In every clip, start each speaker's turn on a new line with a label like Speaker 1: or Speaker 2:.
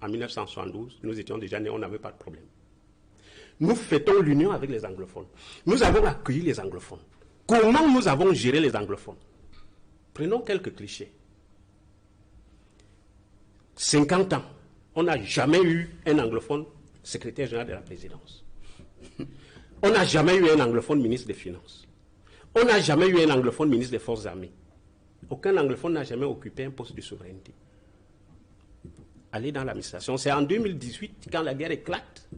Speaker 1: en 1972, nous étions déjà nés, on n'avait pas de problème. Nous fêtons l'union avec les anglophones. Nous avons accueilli les anglophones. Comment nous avons géré les anglophones? Prenons quelques clichés. 50 ans, on n'a jamais eu un anglophone secrétaire général de la présidence. On n'a jamais eu un anglophone ministre des Finances. On n'a jamais eu un anglophone ministre des Forces armées. Aucun anglophone n'a jamais occupé un poste de souveraineté. Allez dans l'administration. C'est en 2018, quand la guerre éclate,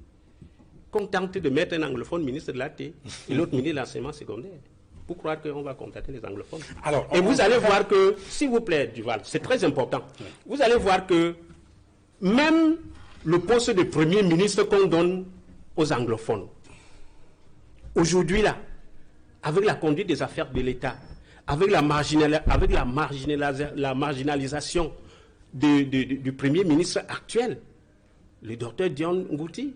Speaker 1: qu'on tente de mettre un anglophone ministre de l'AT et l'autre ministre de l'enseignement secondaire. Pour croire qu'on va contacter les anglophones. Alors, et vous allez voir que, s'il vous plaît, Duval, c'est très important. Vous allez voir que même le poste de Premier ministre qu'on donne aux anglophones, aujourd'hui là, avec la conduite des affaires de l'État, avec la marginalisation du Premier ministre actuel, le docteur Dion Ngouté,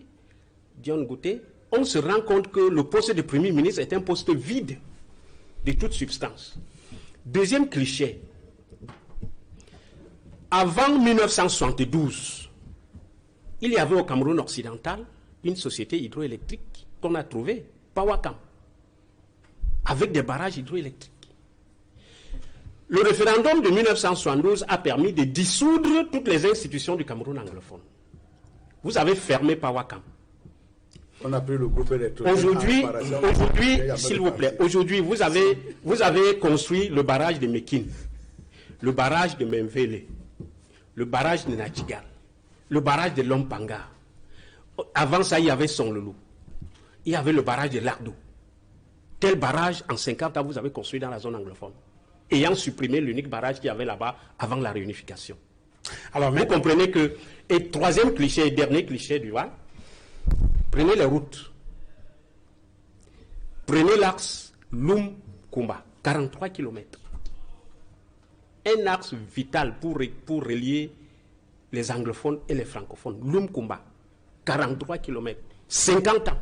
Speaker 1: on se rend compte que le poste de Premier ministre est un poste vide de toute substance. Deuxième cliché. Avant 1972, il y avait au Cameroun occidental une société hydroélectrique qu'on a trouvée, Powakam, avec des barrages hydroélectriques. Le référendum de 1972 a permis de dissoudre toutes les institutions du Cameroun anglophone. Vous avez fermé Powakam.
Speaker 2: On a pris le groupe électrique.
Speaker 1: Aujourd'hui, s'il vous plaît, aujourd'hui, vous avez construit le barrage de Mekin, le barrage de Memvele, le barrage de Nachigal, le barrage de Lompanga. Avant ça, il y avait Sonlolou. Il y avait le barrage de Lardou. Tel barrage, en 50 ans, vous avez construit dans la zone anglophone, ayant supprimé l'unique barrage qu'il y avait là-bas avant la réunification. Alors, vous comprenez que, et troisième cliché, et dernier cliché du Val, prenez les routes. Prenez l'axe Loum-Koumba, 43 km. Un axe vital pour relier les anglophones et les francophones. Loum-Koumba, 43 km, 50 ans.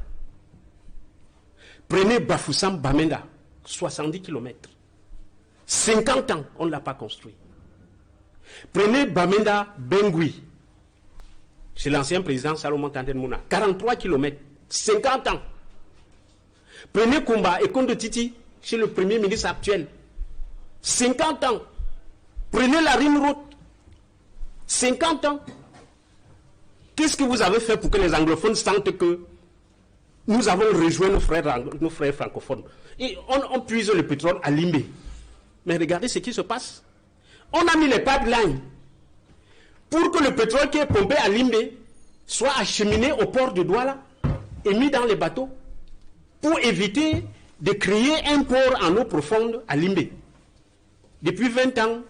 Speaker 1: Prenez Bafoussam-Bamenda, 70 km. 50 ans, on ne l'a pas construit. Prenez Bamenda-Bengui, chez l'ancien président Salomon Tanden Mouna, 43 km, 50 ans. Prenez Koumba et Kondo Titi, chez le premier ministre actuel, 50 ans. Prenez la Ring Road, 50 ans. Qu'est-ce que vous avez fait pour que les anglophones sentent que nous avons rejoint nos frères francophones? Et on puise le pétrole à Limbé. Mais regardez ce qui se passe. On a mis les pipelines pour que le pétrole qui est pompé à Limbé soit acheminé au port de Douala et mis dans les bateaux pour éviter de créer un port en eau profonde à Limbé. Depuis 20 ans,